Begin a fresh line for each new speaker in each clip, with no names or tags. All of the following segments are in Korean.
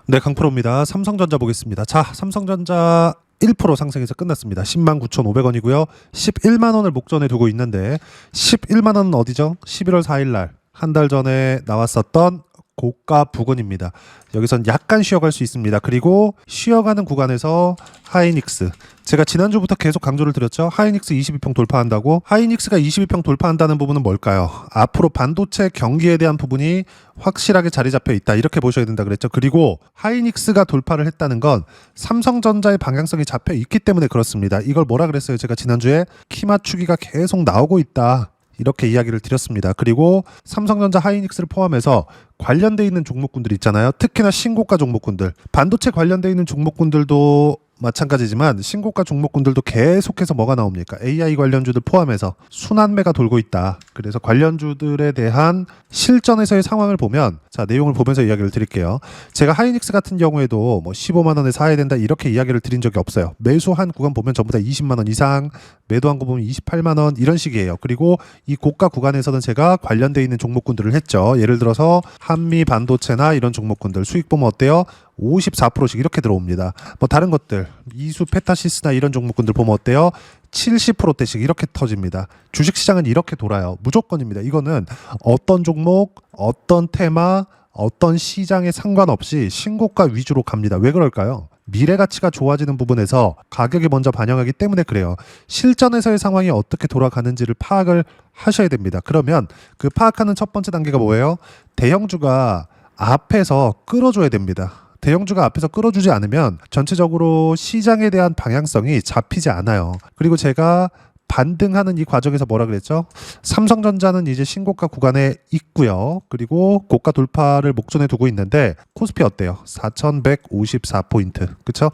네, 강프로입니다. 삼성전자 보겠습니다. 자, 삼성전자 1% 상승해서 끝났습니다. 109,500원이고요. 11만 원을 목전에 두고 있는데 11만 원은 어디죠? 11월 4일 날 한 달 전에 나왔었던 고가 부근입니다. 여기선 약간 쉬어갈 수 있습니다. 그리고 쉬어가는 구간에서 하이닉스, 제가 지난주부터 계속 강조를 드렸죠. 하이닉스 22평 돌파한다고. 하이닉스가 22평 돌파한다는 부분은 뭘까요? 앞으로 반도체 경기에 대한 부분이 확실하게 자리 잡혀 있다, 이렇게 보셔야 된다 그랬죠. 그리고 하이닉스가 돌파를 했다는 건 삼성전자의 방향성이 잡혀 있기 때문에 그렇습니다. 이걸 뭐라 그랬어요? 제가 지난주에 키 맞추기가 계속 나오고 있다, 이렇게 이야기를 드렸습니다. 그리고 삼성전자 하이닉스를 포함해서 관련돼 있는 종목군들 있잖아요. 특히나 신고가 종목군들, 반도체 관련돼 있는 종목군들도 마찬가지지만 신고가 종목군들도 계속해서 뭐가 나옵니까? AI 관련주들 포함해서 순환매가 돌고 있다. 그래서 관련주들에 대한 실전에서의 상황을 보면, 자, 내용을 보면서 이야기를 드릴게요. 제가 하이닉스 같은 경우에도 뭐 15만 원에 사야 된다, 이렇게 이야기를 드린 적이 없어요. 매수한 구간 보면 전부 다 20만 원 이상, 매도한 거 보면 28만 원, 이런 식이에요. 그리고 이 고가 구간에서는 제가 관련돼 있는 종목군들을 했죠. 예를 들어서 한미 반도체나 이런 종목군들 수익 보면 어때요? 54%씩 이렇게 들어옵니다. 뭐 다른 것들, 이수 페타시스나 이런 종목군들 보면 어때요? 70%대씩 이렇게 터집니다. 주식시장은 이렇게 돌아요. 무조건입니다. 이거는 어떤 종목, 어떤 테마, 어떤 시장에 상관없이 신고가 위주로 갑니다. 왜 그럴까요? 미래 가치가 좋아지는 부분에서 가격이 먼저 반영하기 때문에 그래요. 실전에서의 상황이 어떻게 돌아가는지를 파악을 하셔야 됩니다. 그러면 그 파악하는 첫 번째 단계가 뭐예요? 대형주가 앞에서 끌어줘야 됩니다. 대형주가 앞에서 끌어주지 않으면 전체적으로 시장에 대한 방향성이 잡히지 않아요. 그리고 제가 반등하는 이 과정에서 뭐라 그랬죠? 삼성전자는 이제 신고가 구간에 있고요. 그리고 고가 돌파를 목전에 두고 있는데 코스피 어때요? 4,154포인트. 그쵸?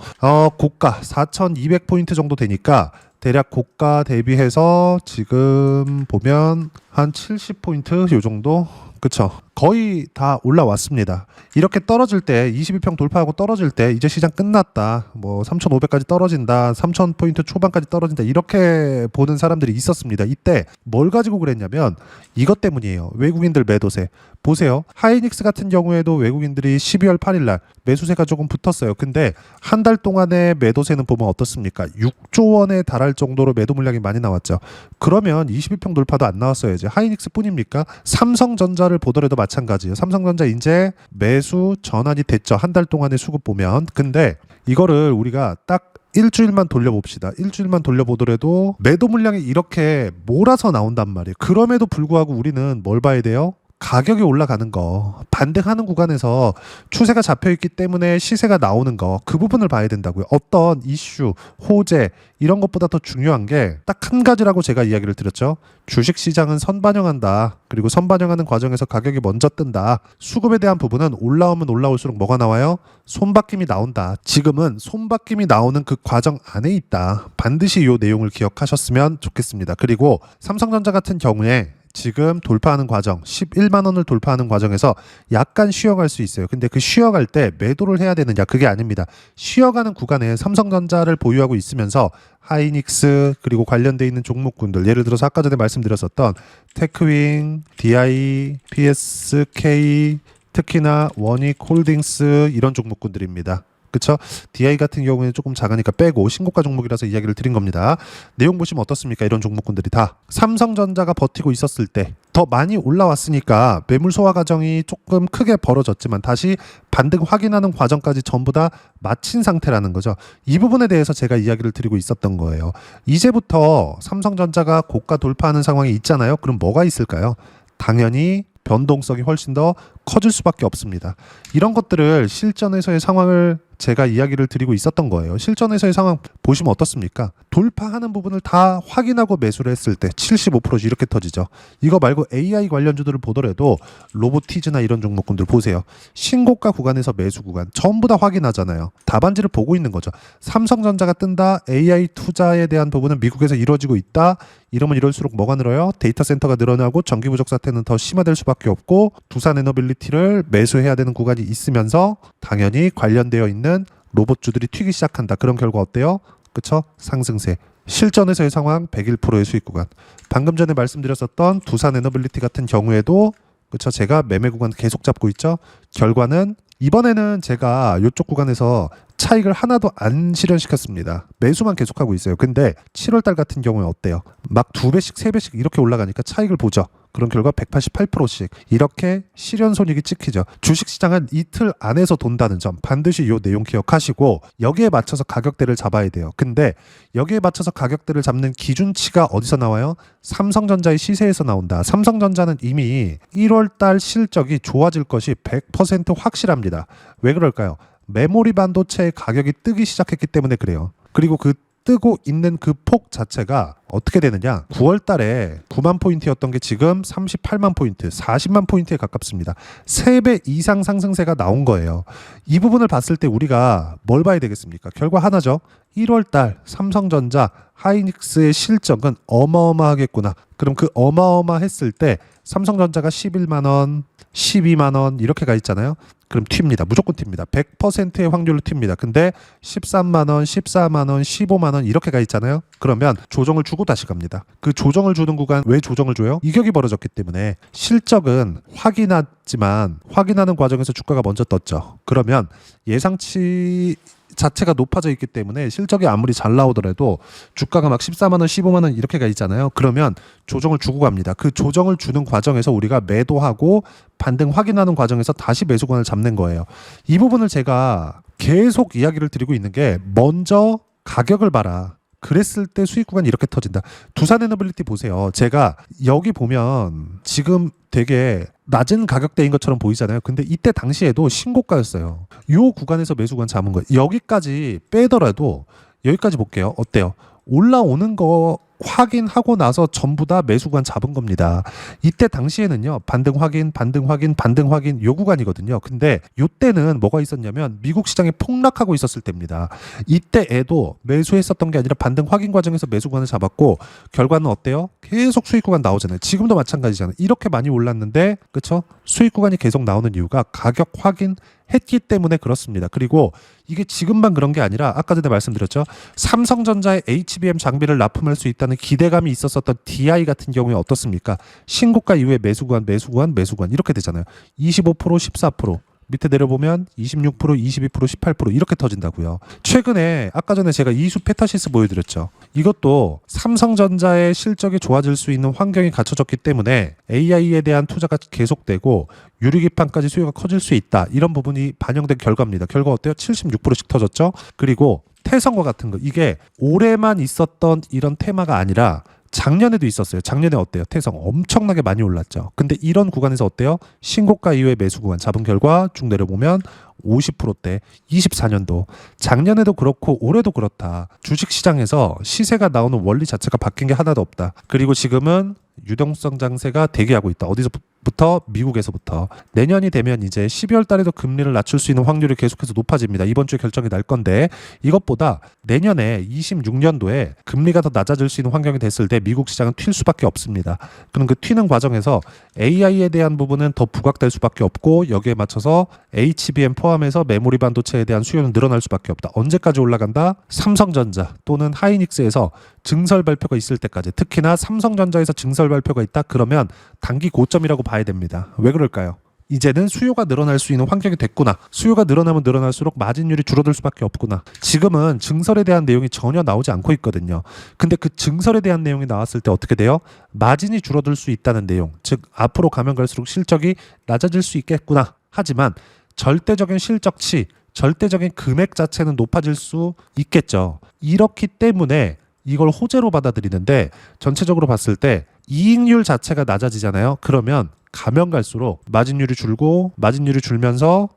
고가 4,200포인트 정도 되니까 대략 고가 대비해서 지금 보면 한 70포인트 요 정도? 그쵸? 거의 다 올라왔습니다. 이렇게 떨어질 때, 22평 돌파하고 떨어질 때 이제 시장 끝났다, 뭐 3,500까지 떨어진다, 3,000포인트 초반까지 떨어진다, 이렇게 보는 사람들이 있었습니다. 이때 뭘 가지고 그랬냐면 이것 때문이에요. 외국인들 매도세. 보세요. 하이닉스 같은 경우에도 외국인들이 12월 8일 날 매수세가 조금 붙었어요. 근데 한 달 동안의 매도세는 보면 어떻습니까? 6조 원에 달할 정도로 매도 물량이 많이 나왔죠. 그러면 22평 돌파도 안 나왔어야지. 하이닉스 뿐입니까? 삼성전자를 보더라도 마찬가지예요. 삼성전자 이제 매수 전환이 됐죠. 한 달 동안의 수급 보면. 근데 이거를 우리가 딱 일주일만 돌려봅시다. 일주일만 돌려보더라도 매도 물량이 이렇게 몰아서 나온단 말이에요. 그럼에도 불구하고 우리는 뭘 봐야 돼요? 가격이 올라가는 거, 반등하는 구간에서 추세가 잡혀있기 때문에 시세가 나오는 거, 그 부분을 봐야 된다고요. 어떤 이슈, 호재, 이런 것보다 더 중요한 게 딱 한 가지라고 제가 이야기를 드렸죠. 주식시장은 선반영한다. 그리고 선반영하는 과정에서 가격이 먼저 뜬다. 수급에 대한 부분은 올라오면 올라올수록 뭐가 나와요? 손바뀜이 나온다. 지금은 손바뀜이 나오는 그 과정 안에 있다. 반드시 이 내용을 기억하셨으면 좋겠습니다. 그리고 삼성전자 같은 경우에 지금 돌파하는 과정, 11만 원을 돌파하는 과정에서 약간 쉬어갈 수 있어요. 근데 그 쉬어갈 때 매도를 해야 되느냐? 그게 아닙니다. 쉬어가는 구간에 삼성전자를 보유하고 있으면서 하이닉스, 그리고 관련돼 있는 종목군들, 예를 들어서 아까 전에 말씀드렸었던 테크윙, DI, PSK, 특히나 원익홀딩스, 이런 종목군들입니다. 그쵸? DI 같은 경우에는 조금 작으니까 빼고 신고가 종목이라서 이야기를 드린 겁니다. 내용 보시면 어떻습니까? 이런 종목군들이 다 삼성전자가 버티고 있었을 때 더 많이 올라왔으니까 매물 소화 과정이 조금 크게 벌어졌지만 다시 반등 확인하는 과정까지 전부 다 마친 상태라는 거죠. 이 부분에 대해서 제가 이야기를 드리고 있었던 거예요. 이제부터 삼성전자가 고가 돌파하는 상황이 있잖아요. 그럼 뭐가 있을까요? 당연히 변동성이 훨씬 더 커질 수밖에 없습니다. 이런 것들을 실전에서의 상황을 제가 이야기를 드리고 있었던 거예요. 실전에서의 상황 보시면 어떻습니까? 돌파하는 부분을 다 확인하고 매수를 했을 때 75% 이렇게 터지죠. 이거 말고 AI 관련주들을 보더라도 로보티즈나 이런 종목군들 보세요. 신고가 구간에서 매수 구간 전부 다 확인하잖아요. 답안지를 보고 있는 거죠. 삼성전자가 뜬다, AI 투자에 대한 부분은 미국에서 이루어지고 있다, 이러면 이럴수록 뭐가 늘어요? 데이터 센터가 늘어나고 전기 부족 사태는 더 심화될 수밖에 없고 두산 에너빌리티를 매수해야 되는 구간이 있으면서 당연히 관련되어 있는 로봇주들이 튀기 시작한다. 그런 결과 어때요? 그쵸? 상승세. 실전에서의 상황 101%의 수익 구간. 방금 전에 말씀드렸었던 두산 에너빌리티 같은 경우에도 그쵸? 제가 매매 구간 계속 잡고 있죠? 결과는 이번에는 제가 이쪽 구간에서 차익을 하나도 안 실현시켰습니다. 매수만 계속하고 있어요. 근데 7월달 같은 경우에 어때요? 막 2배씩 3배씩 이렇게 올라가니까 차익을 보죠. 그런 결과 188%씩 이렇게 실현손익이 찍히죠. 주식시장은 이틀 안에서 돈다는 점 반드시 이 내용 기억하시고 여기에 맞춰서 가격대를 잡아야 돼요. 근데 여기에 맞춰서 가격대를 잡는 기준치가 어디서 나와요? 삼성전자의 시세에서 나온다. 삼성전자는 이미 1월달 실적이 좋아질 것이 100% 확실합니다. 왜 그럴까요? 메모리 반도체의 가격이 뜨기 시작했기 때문에 그래요. 그리고 그 뜨고 있는 그 폭 자체가 어떻게 되느냐? 9월 달에 9만 포인트였던 게 지금 38만 포인트, 40만 포인트에 가깝습니다. 3배 이상 상승세가 나온 거예요. 이 부분을 봤을 때 우리가 뭘 봐야 되겠습니까? 결과 하나죠. 1월 달 삼성전자, 하이닉스의 실적은 어마어마하겠구나. 그럼 그 어마어마했을 때 삼성전자가 11만 원, 12만 원 이렇게 가 있잖아요. 그럼 튑니다. 무조건 튑니다. 100%의 확률로 튑니다. 근데 13만 원, 14만 원, 15만 원 이렇게 가 있잖아요. 그러면 조정을 주고 다시 갑니다. 그 조정을 주는 구간 왜 조정을 줘요? 이격이 벌어졌기 때문에 실적은 확인하지만 확인하는 과정에서 주가가 먼저 떴죠. 그러면 예상치 자체가 높아져 있기 때문에 실적이 아무리 잘 나오더라도 주가가 막 14만 원, 15만 원 이렇게 가 있잖아요. 그러면 조정을 주고 갑니다. 그 조정을 주는 과정에서 우리가 매도하고 반등 확인하는 과정에서 다시 매수권을 잡는 거예요. 이 부분을 제가 계속 이야기를 드리고 있는 게 먼저 가격을 봐라. 그랬을 때 수익 구간이 이렇게 터진다. 두산에너빌리티 보세요. 제가 여기 보면 지금 되게 낮은 가격대인 것처럼 보이잖아요. 근데 이때 당시에도 신고가였어요. 요 구간에서 매수 구간 잡은 거예요. 여기까지 빼더라도 여기까지 볼게요. 어때요? 올라오는 거 확인하고 나서 전부 다 매수 구간 잡은 겁니다. 이때 당시에는요. 반등 확인, 반등 확인, 반등 확인 요 구간이거든요. 근데 요때는 뭐가 있었냐면 미국 시장이 폭락하고 있었을 때입니다. 이때에도 매수했었던 게 아니라 반등 확인 과정에서 매수 구간을 잡았고 결과는 어때요? 계속 수익 구간 나오잖아요. 지금도 마찬가지잖아요. 이렇게 많이 올랐는데 그렇죠? 수익 구간이 계속 나오는 이유가 가격 확인 했기 때문에 그렇습니다. 그리고 이게 지금만 그런 게 아니라 아까 전에 말씀드렸죠. 삼성전자의 HBM 장비를 납품할 수 있다는 기대감이 있었었던 DI 같은 경우에 어떻습니까? 신고가 이후에 매수구간, 매수구간, 매수구간 이렇게 되잖아요. 25%, 14%. 밑에 내려보면 26%, 22%, 18% 이렇게 터진다고요. 최근에 아까 전에 제가 이수 페타시스 보여드렸죠. 이것도 삼성전자의 실적이 좋아질 수 있는 환경이 갖춰졌기 때문에 AI에 대한 투자가 계속되고 유리기판까지 수요가 커질 수 있다. 이런 부분이 반영된 결과입니다. 결과 어때요? 76%씩 터졌죠. 그리고 태성과 같은 거 이게 올해만 있었던 이런 테마가 아니라 작년에도 있었어요. 작년에 어때요? 태성 엄청나게 많이 올랐죠. 근데 이런 구간에서 어때요? 신고가 이후에 매수 구간 잡은 결과 쭉 내려보면 50%대 24년도 작년에도 그렇고 올해도 그렇다. 주식시장에서 시세가 나오는 원리 자체가 바뀐 게 하나도 없다. 그리고 지금은 유동성 장세가 대기하고 있다. 어디서부터? 미국에서부터. 내년이 되면 이제 12월 달에도 금리를 낮출 수 있는 확률이 계속해서 높아집니다. 이번 주에 결정이 날 건데 이것보다 내년에 26년도에 금리가 더 낮아질 수 있는 환경이 됐을 때 미국 시장은 튈 수밖에 없습니다. 그럼 그 튀는 과정에서 AI에 대한 부분은 더 부각될 수밖에 없고 여기에 맞춰서 HBM 포함해서 메모리 반도체에 대한 수요는 늘어날 수밖에 없다. 언제까지 올라간다? 삼성전자 또는 하이닉스에서 증설 발표가 있을 때까지. 특히나 삼성전자에서 증설 발표가 있다? 그러면 단기 고점이라고 봐야 됩니다. 왜 그럴까요? 이제는 수요가 늘어날 수 있는 환경이 됐구나. 수요가 늘어나면 늘어날수록 마진율이 줄어들 수밖에 없구나. 지금은 증설에 대한 내용이 전혀 나오지 않고 있거든요. 근데 그 증설에 대한 내용이 나왔을 때 어떻게 돼요? 마진이 줄어들 수 있다는 내용. 즉 앞으로 가면 갈수록 실적이 낮아질 수 있겠구나. 하지만 절대적인 실적치, 절대적인 금액 자체는 높아질 수 있겠죠. 이렇기 때문에 이걸 호재로 받아들이는데 전체적으로 봤을 때 이익률 자체가 낮아지잖아요. 그러면 가면 갈수록 마진율이 줄고 마진율이 줄면서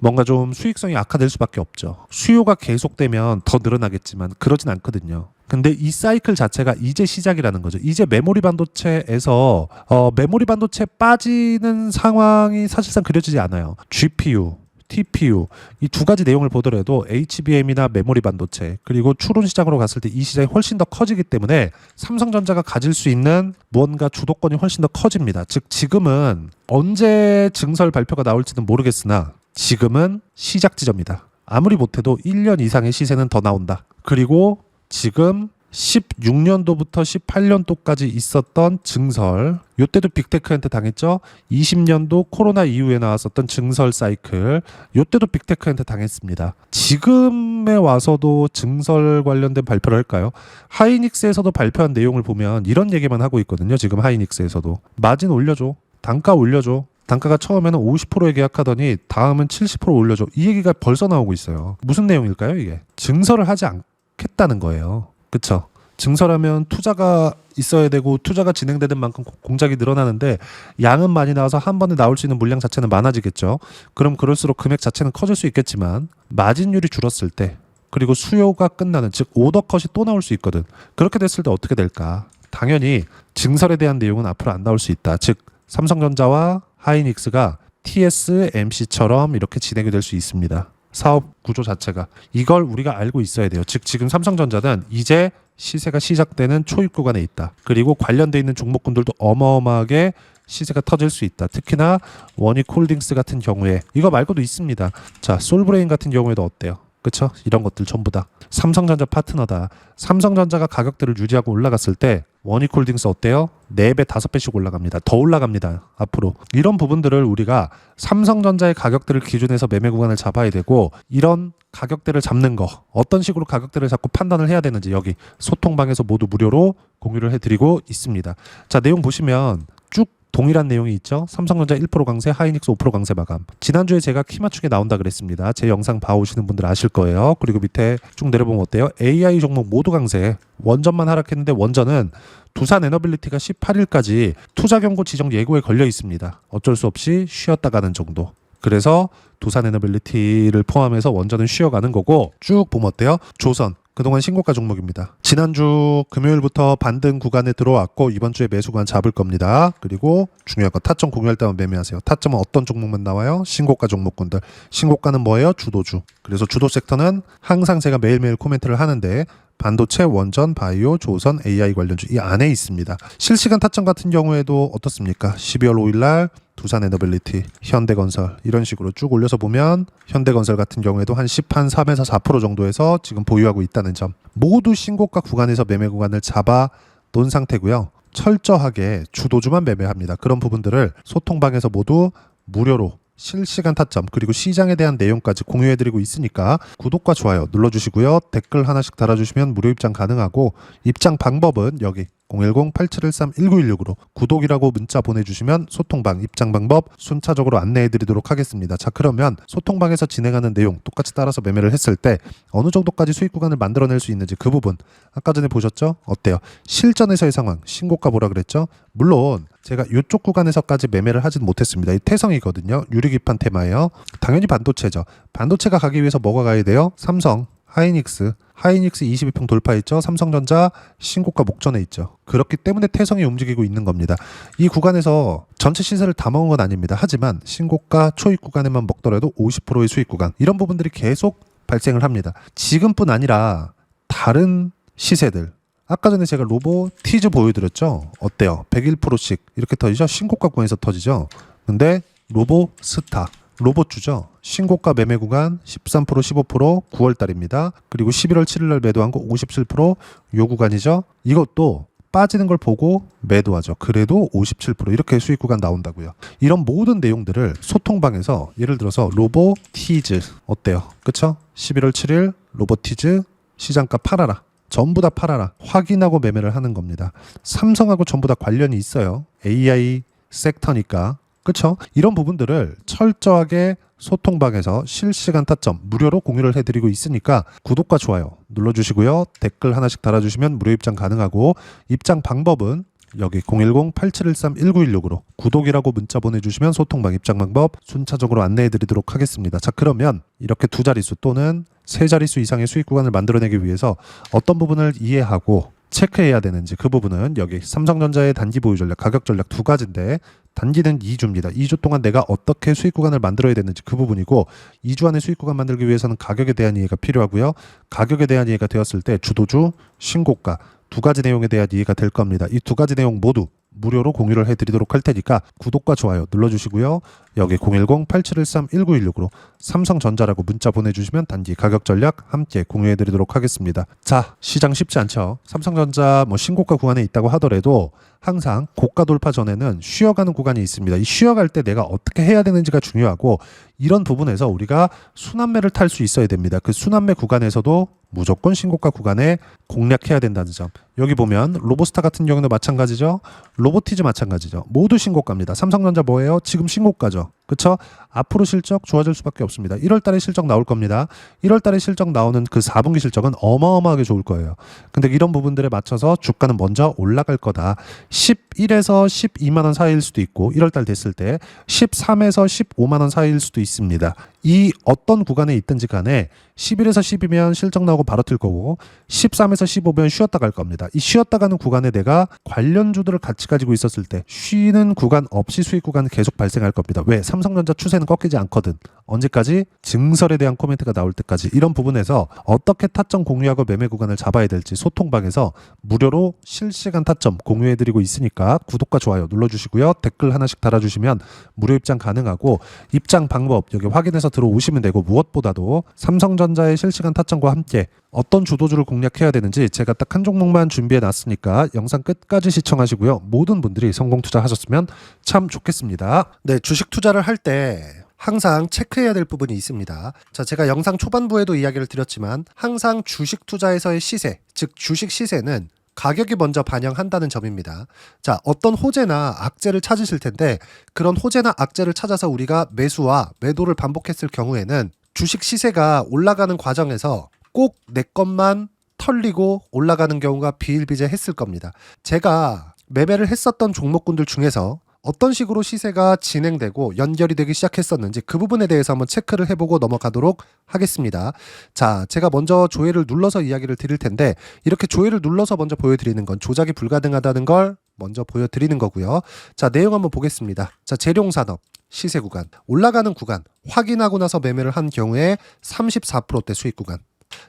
뭔가 좀 수익성이 악화될 수밖에 없죠. 수요가 계속되면 더 늘어나겠지만 그러진 않거든요. 근데 이 사이클 자체가 이제 시작이라는 거죠. 이제 메모리 반도체에서 메모리 반도체 빠지는 상황이 사실상 그려지지 않아요. GPU, TPU 이 두 가지 내용을 보더라도 HBM이나 메모리 반도체 그리고 추론 시장으로 갔을 때 이 시장이 훨씬 더 커지기 때문에 삼성전자가 가질 수 있는 무언가 주도권이 훨씬 더 커집니다. 즉 지금은 언제 증설 발표가 나올지는 모르겠으나 지금은 시작 지점이다. 아무리 못해도 1년 이상의 시세는 더 나온다. 그리고 지금 16년도부터 18년도까지 있었던 증설, 요때도 빅테크한테 당했죠. 20년도 코로나 이후에 나왔었던 증설 사이클, 요때도 빅테크한테 당했습니다. 지금에 와서도 증설 관련된 발표를 할까요? 하이닉스에서도 발표한 내용을 보면 이런 얘기만 하고 있거든요. 지금 하이닉스에서도 마진 올려줘, 단가 올려줘. 단가가 처음에는 50%에 계약하더니 다음은 70% 올려줘. 이 얘기가 벌써 나오고 있어요. 무슨 내용일까요, 이게? 증설을 하지 않겠다는 거예요. 그쵸? 증설하면 투자가 있어야 되고 투자가 진행되는 만큼 공작이 늘어나는데 양은 많이 나와서 한 번에 나올 수 있는 물량 자체는 많아지겠죠. 그럼 그럴수록 금액 자체는 커질 수 있겠지만 마진율이 줄었을 때, 그리고 수요가 끝나는, 즉 오더컷이 또 나올 수 있거든. 그렇게 됐을 때 어떻게 될까? 당연히 증설에 대한 내용은 앞으로 안 나올 수 있다. 즉 삼성전자와 하이닉스가 TSMC처럼 이렇게 진행이 될 수 있습니다. 사업 구조 자체가. 이걸 우리가 알고 있어야 돼요. 즉 지금 삼성전자는 이제 시세가 시작되는 초입 구간에 있다. 그리고 관련돼 있는 종목군들도 어마어마하게 시세가 터질 수 있다. 특히나 원익홀딩스 같은 경우에 이거 말고도 있습니다. 자, 솔브레인 같은 경우에도 어때요? 그쵸? 이런 것들 전부 다 삼성전자 파트너다. 삼성전자가 가격들을 유지하고 올라갔을 때 원익홀딩스 어때요? 4배, 5배씩 올라갑니다. 더 올라갑니다. 앞으로. 이런 부분들을 우리가 삼성전자의 가격들을 기준해서 매매 구간을 잡아야 되고, 이런 가격대를 잡는 거, 어떤 식으로 가격대를 잡고 판단을 해야 되는지 여기 소통방에서 모두 무료로 공유를 해드리고 있습니다. 자, 내용 보시면 쭉 동일한 내용이 있죠. 삼성전자 1% 강세, 하이닉스 5% 강세 마감. 지난주에 제가 키 맞추기 나온다 그랬습니다. 제 영상 봐오시는 분들 아실 거예요. 그리고 밑에 쭉 내려보면 어때요? AI 종목 모두 강세. 원전만 하락했는데 원전은 두산 에너빌리티가 18일까지 투자 경고 지정 예고에 걸려 있습니다. 어쩔 수 없이 쉬었다 가는 정도. 그래서 두산 에너빌리티를 포함해서 원전은 쉬어가는 거고, 쭉 보면 어때요? 조선. 그동안 신고가 종목입니다. 지난주 금요일부터 반등 구간에 들어왔고 이번 주에 매수 구간 잡을 겁니다. 그리고 중요한 건 타점 공유할 때만 매매하세요. 타점은 어떤 종목만 나와요? 신고가 종목군들. 신고가는 뭐예요? 주도주. 그래서 주도 섹터는 항상 제가 매일매일 코멘트를 하는데 반도체, 원전, 바이오, 조선, AI 관련주 이 안에 있습니다. 실시간 타점 같은 경우에도 어떻습니까? 12월 5일 날 두산 에너빌리티, 현대건설 이런 식으로 쭉 올려서 보면 현대건설 같은 경우에도 한 3에서 4% 정도에서 지금 보유하고 있다는 점. 모두 신고가 구간에서 매매 구간을 잡아 놓은 상태고요. 철저하게 주도주만 매매합니다. 그런 부분들을 소통방에서 모두 무료로 실시간 타점 그리고 시장에 대한 내용까지 공유해드리고 있으니까 구독과 좋아요 눌러주시고요. 댓글 하나씩 달아주시면 무료 입장 가능하고, 입장 방법은 여기 010-8713-1916으로 구독이라고 문자 보내주시면 소통방 입장 방법 순차적으로 안내해드리도록 하겠습니다. 자, 그러면 소통방에서 진행하는 내용 똑같이 따라서 매매를 했을 때 어느 정도까지 수익 구간을 만들어낼 수 있는지 그 부분 아까 전에 보셨죠? 어때요? 실전에서의 상황, 신고가 보라 그랬죠? 물론 제가 이쪽 구간에서까지 매매를 하진 못했습니다. 이 태성이거든요. 유리기판 테마예요. 당연히 반도체죠. 반도체가 가기 위해서 뭐가 가야 돼요? 삼성, 하이닉스 22평 돌파했죠. 삼성전자 신고가 목전에 있죠. 그렇기 때문에 태성이 움직이고 있는 겁니다. 이 구간에서 전체 시세를 다 먹은 건 아닙니다. 하지만 신고가 초입 구간에만 먹더라도 50%의 수익 구간, 이런 부분들이 계속 발생을 합니다. 지금뿐 아니라 다른 시세들, 아까 전에 제가 로보티즈 보여드렸죠. 어때요? 101%씩 이렇게 터지죠. 신고가 구간에서 터지죠. 근데 로보스타, 로봇주죠. 신고가 매매 구간 13%, 15% 9월달입니다. 그리고 11월 7일날 매도한 거 57%, 요 구간이죠. 이것도 빠지는 걸 보고 매도하죠. 그래도 57% 이렇게 수익 구간 나온다고요. 이런 모든 내용들을 소통방에서 예를 들어서 로보티즈 어때요? 그쵸? 11월 7일 로보티즈 시장가 팔아라. 전부 다 팔아라. 확인하고 매매를 하는 겁니다. 삼성하고 전부 다 관련이 있어요. AI 섹터니까. 그렇죠? 이런 부분들을 철저하게 소통방에서 실시간 타점 무료로 공유를 해드리고 있으니까 구독과 좋아요 눌러주시고요. 댓글 하나씩 달아주시면 무료 입장 가능하고, 입장 방법은 여기 010-8713-1916으로 구독이라고 문자 보내주시면 소통방 입장 방법 순차적으로 안내해드리도록 하겠습니다. 자, 그러면 이렇게 두 자릿수 또는 세 자릿수 이상의 수익 구간을 만들어내기 위해서 어떤 부분을 이해하고 체크해야 되는지 그 부분은 여기 삼성전자의 단기 보유 전략, 가격 전략 두 가지인데 단기는 2주입니다. 2주 동안 내가 어떻게 수익 구간을 만들어야 되는지 그 부분이고, 2주 안에 수익 구간 만들기 위해서는 가격에 대한 이해가 필요하고요. 가격에 대한 이해가 되었을 때 주도주, 신고가 두 가지 내용에 대한 이해가 될 겁니다. 이 두 가지 내용 모두 무료로 공유를 해드리도록 할 테니까 구독과 좋아요 눌러주시고요. 여기 010-8713-1916으로 삼성전자라고 문자 보내주시면 단기 가격 전략 함께 공유해드리도록 하겠습니다. 자, 시장 쉽지 않죠. 삼성전자 신고가 구간에 있다고 하더라도 항상 고가 돌파 전에는 쉬어가는 구간이 있습니다. 이 쉬어갈 때 내가 어떻게 해야 되는지가 중요하고, 이런 부분에서 우리가 순환매를 탈 수 있어야 됩니다. 그 순환매 구간에서도 무조건 신고가 구간에 공략해야 된다는 점. 여기 보면 로보스타 같은 경우는 마찬가지죠. 로보티즈 마찬가지죠. 모두 신고가입니다. 삼성전자 뭐예요? 지금 신고가죠. 그렇죠? 앞으로 실적 좋아질 수밖에 없습니다. 1월 달에 실적 나올 겁니다. 1월 달에 실적 나오는 그 4분기 실적은 어마어마하게 좋을 거예요. 근데 이런 부분들에 맞춰서 주가는 먼저 올라갈 거다. 11에서 12만 원 사이일 수도 있고, 1월 달 됐을 때 13에서 15만 원 사이일 수도 있습니다. 이 어떤 구간에 있든지 간에 11에서 12면 실적 나오고 바로 튈 거고, 13에서 15면 쉬었다 갈 겁니다. 이 쉬었다 가는 구간에 내가 관련주들을 같이 가지고 있었을 때 쉬는 구간 없이 수익 구간은 계속 발생할 겁니다. 왜? 삼성전자 추세는 꺾이지 않거든. 언제까지? 증설에 대한 코멘트가 나올 때까지. 이런 부분에서 어떻게 타점 공유하고 매매 구간을 잡아야 될지 소통방에서 무료로 실시간 타점 공유해드리고 있으니까 구독과 좋아요 눌러주시고요. 댓글 하나씩 달아주시면 무료 입장 가능하고, 입장 방법 여기 확인해서 들어오시면 되고, 무엇보다도 삼성전자의 실시간 타점과 함께 어떤 주도주를 공략해야 되는지 제가 딱 한 종목만 준비해 놨으니까 영상 끝까지 시청하시고요. 모든 분들이 성공 투자하셨으면 참 좋겠습니다. 네, 주식 투자를 할 때 항상 체크해야 될 부분이 있습니다. 자, 제가 영상 초반부에도 이야기를 드렸지만 항상 주식 투자에서의 시세, 즉 주식 시세는 가격이 먼저 반영한다는 점입니다. 자, 어떤 호재나 악재를 찾으실 텐데, 그런 호재나 악재를 찾아서 우리가 매수와 매도를 반복했을 경우에는 주식 시세가 올라가는 과정에서 꼭 내 것만 털리고 올라가는 경우가 비일비재했을 겁니다. 제가 매매를 했었던 종목군들 중에서 어떤 식으로 시세가 진행되고 연결이 되기 시작했었는지 그 부분에 대해서 한번 체크를 해보고 넘어가도록 하겠습니다. 자, 제가 먼저 조회를 눌러서 이야기를 드릴 텐데, 이렇게 조회를 눌러서 먼저 보여드리는 건 조작이 불가능하다는 걸 먼저 보여드리는 거고요. 자, 내용 한번 보겠습니다. 자, 재룡산업 시세 구간, 올라가는 구간 확인하고 나서 매매를 한 경우에 34%대 수익 구간.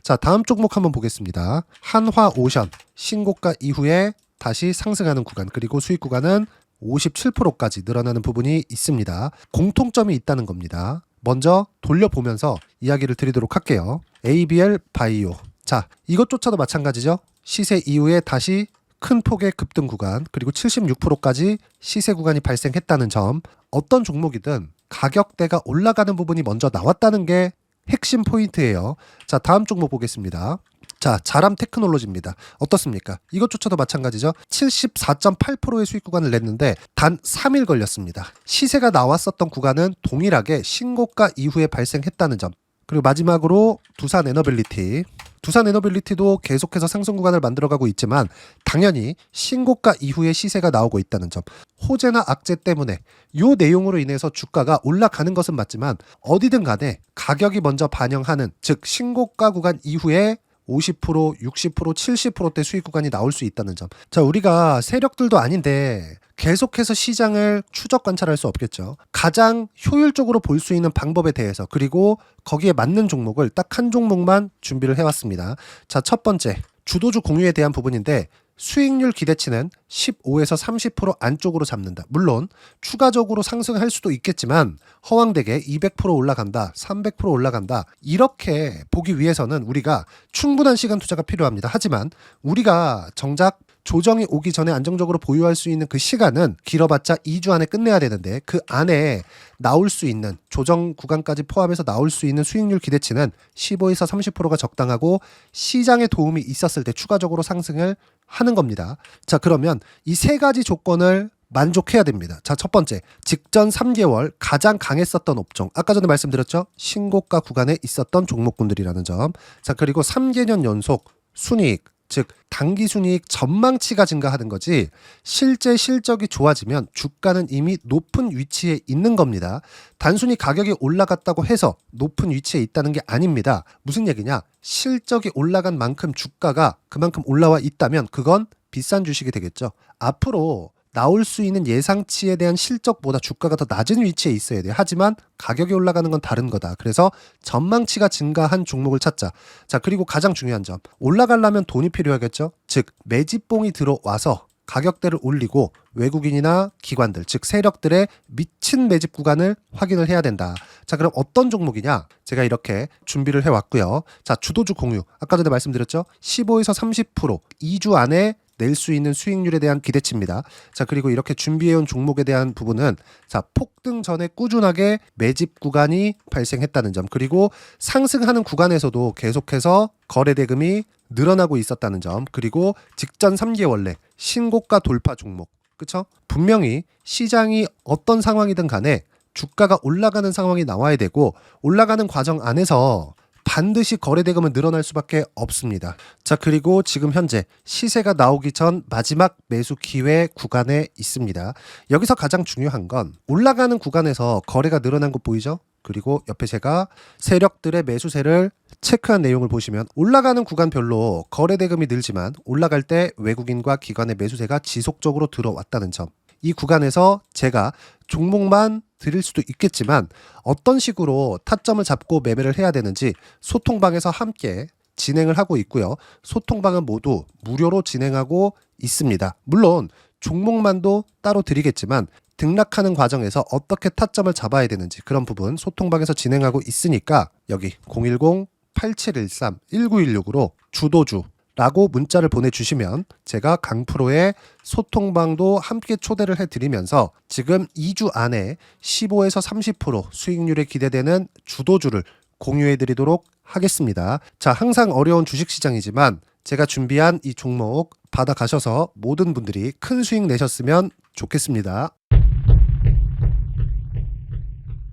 자, 다음 종목 한번 보겠습니다. 한화오션 신고가 이후에 다시 상승하는 구간, 그리고 수익 구간은 57%까지 늘어나는 부분이 있습니다. 공통점이 있다는 겁니다. 먼저 돌려보면서 이야기를 드리도록 할게요. ABL 바이오. 자, 이것조차도 마찬가지죠. 시세 이후에 다시 큰 폭의 급등 구간, 그리고 76%까지 시세 구간이 발생했다는 점. 어떤 종목이든 가격대가 올라가는 부분이 먼저 나왔다는 게 핵심 포인트예요. 자, 다음 종목 보겠습니다. 자, 자람 테크놀로지입니다. 어떻습니까? 이것조차도 마찬가지죠. 74.8%의 수익 구간을 냈는데 단 3일 걸렸습니다. 시세가 나왔었던 구간은 동일하게 신고가 이후에 발생했다는 점. 그리고 마지막으로 두산 에너빌리티. 두산 에너빌리티도 계속해서 상승 구간을 만들어가고 있지만 당연히 신고가 이후에 시세가 나오고 있다는 점. 호재나 악재 때문에 이 내용으로 인해서 주가가 올라가는 것은 맞지만 어디든 간에 가격이 먼저 반영하는, 즉 신고가 구간 이후에 50%, 60%, 70%대 수익 구간이 나올 수 있다는 점. 자, 우리가 세력들도 아닌데 계속해서 시장을 추적 관찰할 수 없겠죠. 가장 효율적으로 볼 수 있는 방법에 대해서, 그리고 거기에 맞는 종목을 딱 한 종목만 준비를 해왔습니다. 자, 첫 번째 주도주 공유에 대한 부분인데, 수익률 기대치는 15에서 30% 안쪽으로 잡는다. 물론 추가적으로 상승할 수도 있겠지만 허황되게 200% 올라간다, 300% 올라간다, 이렇게 보기 위해서는 우리가 충분한 시간 투자가 필요합니다. 하지만 우리가 정작 조정이 오기 전에 안정적으로 보유할 수 있는 그 시간은 길어봤자 2주 안에 끝내야 되는데, 그 안에 나올 수 있는 조정 구간까지 포함해서 나올 수 있는 수익률 기대치는 15에서 30%가 적당하고, 시장에 도움이 있었을 때 추가적으로 상승을 하는 겁니다. 자, 그러면 이 세 가지 조건을 만족해야 됩니다. 자, 첫 번째, 직전 3개월 가장 강했었던 업종. 아까 전에 말씀드렸죠? 신고가 구간에 있었던 종목군들이라는 점. 자, 그리고 3개년 연속 순이익, 즉 단기 순이익 전망치가 증가하는 거지, 실제 실적이 좋아지면 주가는 이미 높은 위치에 있는 겁니다. 단순히 가격이 올라갔다고 해서 높은 위치에 있다는 게 아닙니다. 무슨 얘기냐? 실적이 올라간 만큼 주가가 그만큼 올라와 있다면 그건 비싼 주식이 되겠죠. 앞으로 나올 수 있는 예상치에 대한 실적보다 주가가 더 낮은 위치에 있어야 돼요. 하지만 가격이 올라가는 건 다른 거다. 그래서 전망치가 증가한 종목을 찾자. 자, 그리고 가장 중요한 점, 올라가려면 돈이 필요하겠죠. 즉 매집봉이 들어와서 가격대를 올리고 외국인이나 기관들, 즉 세력들의 미친 매집 구간을 확인을 해야 된다. 자, 그럼 어떤 종목이냐? 제가 이렇게 준비를 해왔고요. 자, 주도주 공유. 아까 전에 말씀드렸죠? 15에서 30% 2주 안에 낼 수 있는 수익률에 대한 기대치입니다. 자, 그리고 이렇게 준비해온 종목에 대한 부분은 자, 폭등 전에 꾸준하게 매집 구간이 발생했다는 점, 그리고 상승하는 구간에서도 계속해서 거래 대금이 늘어나고 있었다는 점, 그리고 직전 3개월 내 신고가 돌파 종목. 그쵸? 분명히 시장이 어떤 상황이든 간에 주가가 올라가는 상황이 나와야 되고, 올라가는 과정 안에서 반드시 거래 대금은 늘어날 수밖에 없습니다. 자, 그리고 지금 현재 시세가 나오기 전 마지막 매수 기회 구간에 있습니다. 여기서 가장 중요한 건 올라가는 구간에서 거래가 늘어난 거 보이죠? 그리고 옆에 제가 세력들의 매수세를 체크한 내용을 보시면 올라가는 구간별로 거래 대금이 늘지만 올라갈 때 외국인과 기관의 매수세가 지속적으로 들어왔다는 점. 이 구간에서 제가 종목만 드릴 수도 있겠지만 어떤 식으로 타점을 잡고 매매를 해야 되는지 소통방에서 함께 진행을 하고 있고요. 소통방은 모두 무료로 진행하고 있습니다. 물론 종목만도 따로 드리겠지만 등락하는 과정에서 어떻게 타점을 잡아야 되는지 그런 부분 소통방에서 진행하고 있으니까 여기 010-8713-1916으로 주도주 라고 문자를 보내주시면 제가 강프로의 소통방도 함께 초대를 해드리면서 지금 2주 안에 15에서 30% 수익률이 기대되는 주도주를 공유해드리도록 하겠습니다. 자, 항상 어려운 주식시장이지만 제가 준비한 이 종목 받아가셔서 모든 분들이 큰 수익 내셨으면 좋겠습니다.